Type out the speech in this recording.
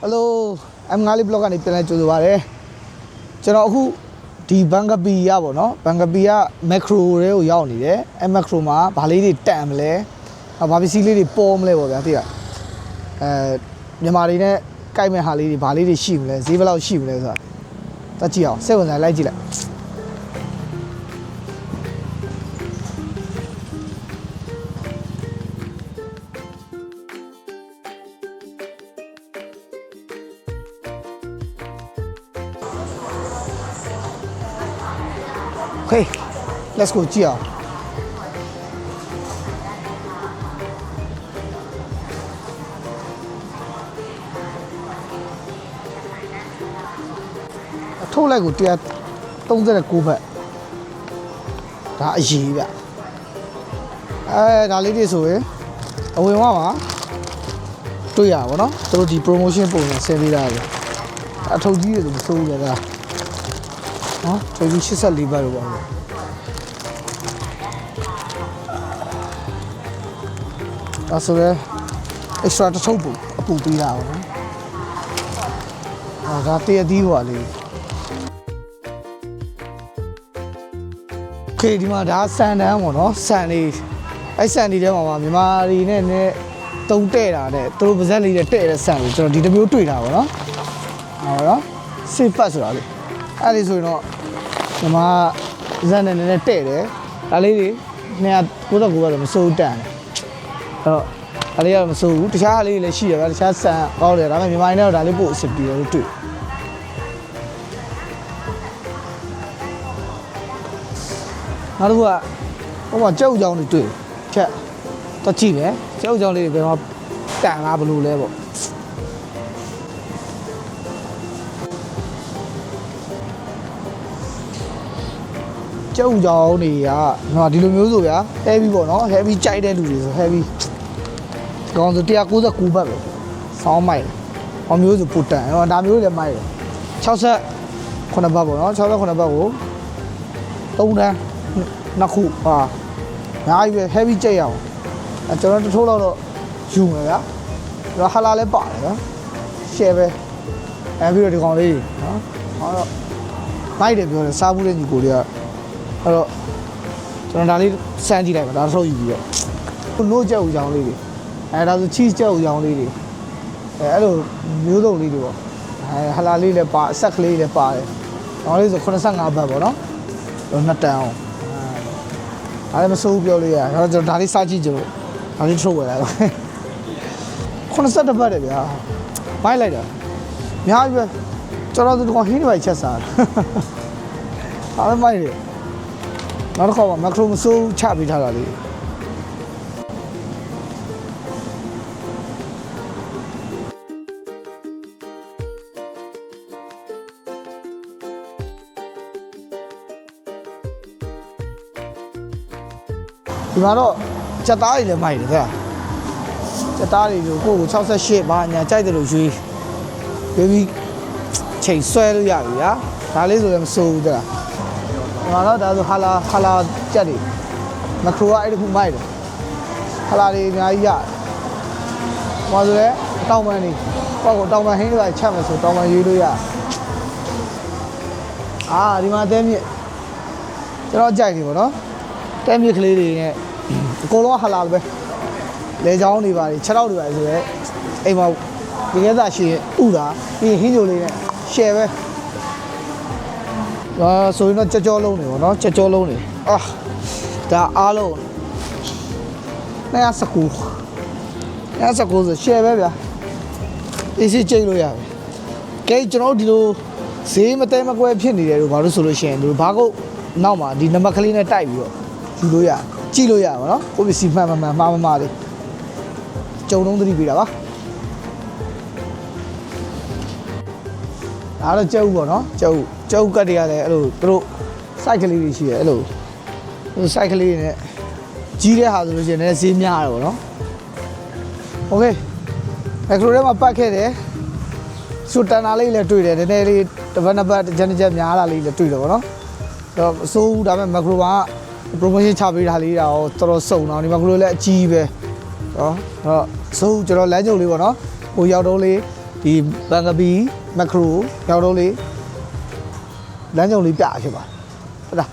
Hello, I'm Gali Blog and Iplan to the Vare. Jerahu, the Bangabia, no? Bangabia, Macro, Yauni, and Macroma, Balidi Tamle, a Babisili poem level that here. Yamarine, Kaime Hali, Balidi Shimless, evil out Shimless. That's you, 7 I like it. Okay, let's go, Chia. I told like good, don't let it go back. That's easy. That lady is away. Away, Mama. 对呀，我呢，都是 promotion 部呢，先来的。他投资的都收了的。啊，这就70里边了吧？啊，所以 extra 的抽补对啦，啊，他第一滴话嘞。OK， ဒီမှာဒါစံတန်းပေါ့နော်စံလေးအဲ့စံလေးထဲမှာမြန်မာတွေနဲ့တုံးတဲ့တာနဲ့သူတို့ပါဇက်လေးနဲ့တဲ့တဲ့စံကိုကျွန်တော်ဒီတစ်မျိုးတွေ့တာပေါ့နော်ဟုတ်နော် safe pass ဆိုတာလေအဲ့ဒီဆိုရင်တော့ဒီမှာဇက်နဲ့တဲ့တယ်ဒါလေးတွေ299ကတော့မစိုးတန်တယ်အဲ့တော့ဒါလေးကမစိုးဘူးတခြားလေးတွေလည်းရှိတယ်ဗျာတခြားစံကောင်းတယ်ဒါပေမဲ့မြန်မာတွေနဲ့တော့ဒါလေးပို့အဆင်ပြေတယ်လို့တွေ့နောက်တစ်ခုကဟိုမှာကြောက်ကြောင်တွေတွေ့ချက်တော့ကြည့်မယ်ကြောက်ကြောင်လေးတွေဘယ်မှာတန်လားဘလို့လဲပေါ့ကြောက်ကြောင်တွေကနော်ဒီလိုမျိုးဆိုဗျာ heavy ပေါ့နော် heavy ကြိုက်တဲ့လူတွေဆို heavy ကောင်းဆို199ဘတ်ပဲစောင်းမိုက်ဟောမျိုးဆိုပူတန်အဲ့တော့ဒါမျိုးလည်းမိုက်တယ်69ဘတ်ပေါ့နော်69ဘတ်ကို3တန်းနှစ်ခုဟာအားကြီးပဲ heavy ကြိတ်ရအောင်အဲကျွန်တော်တထိုးတော့ယူမယ်ဗျာဒါဟာလာလည်းပါတယ်နော် share ပဲအဲပြီးတော့ဒီကောင်လေးနော်ဟောတော့မိုက်တယ်ပြောတယ်စားဘူးတဲ့ညီကိုတွေကအဲ့တော့ကျွန်တော်ဒါလေးစမ်းကြည့်လိုက်ပါဒါထုတ်ယူပြီးတော့နို့ကြောက်ကြောင်လေးတွေအဲဒါဆို cheese ကြောက်ကြောင်လေးတွေအဲအဲ့လိုမျိုးစုံလေးတွေပေါ့အဲဟာလာလေးလည်းပါအဆက်ကလေးလည်းပါတယ်ဒါလေးဆို85ဘတ်ပေါ့နော်2တန်းအောင်အဲ့ဒါမစိုးပြောလို့ရကျွန်တော်ဒါလေးစားကြည့်ကြလို့ဒါလေးထုတ်ဝယ်လိုက်ပါ82ဘတ်တယ်ဗျာမိုက်လိုက်တာများပြီပဲကျွန်တော်တို့ကဟင်းတွေပဲချက်စားအားလည်းမိုက်တယ်နောက်တစ်ခါမှမက်ခရိုမစိုးချပေးထားတာလေဒီမှာတော့ချက်သားတွေလည်းမိုက်တယ်ဗျာချက်သားတွေကိုကို68ဘာညာကြိုက်တယ်လို့ရွေးပြီးချိန်ဆွဲလို့ရပြီဗျာဒါလေးဆိုလည်းမစိုးဘူးတဲ့ဒီမှာတော့ဒါဆိုဟာလာကြက်တွေမက်ခရိုကအဲ့ဒီခုမိုက်တယ်ဟာလာတွေအများကြီးရတယ်ဟောဆိုလည်းတောင်ပန်နေပေါ့ကိုတောင်ပန်ဟင်းတွေချက်မယ်ဆိုတောင်ပန်ရွေးလို့ရဒီမှာတဲမြစ်ကျွန်တော်ကြိုက်တယ်ပေါ့နော်တဲမြစ်ကလေးတွေနဲ့အကုန်လုံးဟာလာပဲလေချောင်းတွေပါတယ်6တောက်တွေပါတယ်ဆိုရဲအိမ်မှာဒီကဲသာရှိဥတာပြီးဟင်းကြိုလေးနဲ့ share ပဲဆိုရင်တော့ကြောလုံးနေပေါ့နော်ကြောလုံးနေဒါအားလုံး219ဆို share ပဲဗျာ easy ကျိတ်လို့ရပြီကဲကျွန်တော်တို့ဒီလိုဈေးမတဲမကွဲဖြစ်နေတယ်လို့ဘာလို့ဆိုလို့ရှိရင်ဒီဘာကုတ်နောက်မှာဒီနံပါတ်ကလေးနဲ့တိုက်ပြီးတော့ယူလို့ရကြည့်လို့ရပါတော့ကိုပစ္စည်းမှန်မှားလေးကြုံလုံးသတိပေးတာပါဒါတော့ကြောက်ပေါ့နော်ကြောက်ကတ်တွေကလည်းအဲ့လိုသူတို့ site ကလေးတွေရှိတယ်အဲ့လို site ကလေးတွေနဲ့ကြီးတဲ့ဟာဆိုလို့ရှိရင်လည်းဈေးများတယ်ပေါ့နော် okay အဲ့လိုထဲမှာပတ်ခဲ့တယ်စူတန်နာလေးလည်းတွေ့တယ်နည်းနည်းလေးတစ်ပတ်နှစ်ပတ်တစ်ချက်များလာလေးလည်းတွေ့တယ်ပေါ့နော်တော့အစိုးဒါပေမဲ့ macro က promotion ချပေးတာလေးတော့တော်တော်စုံတော့ဒီ macro လည်းအကြီးပဲနော်အဲ့တော့စိုးကျွန်တော်လမ်းကြုံလေးပေါ့နော်ဟိုရောက်တော့လေး ဒီဘန်ကပီမက်ခရိုရောက်တော့လေလမ်းကြုံလေးပြဖြစ်ပါဟုတ်လား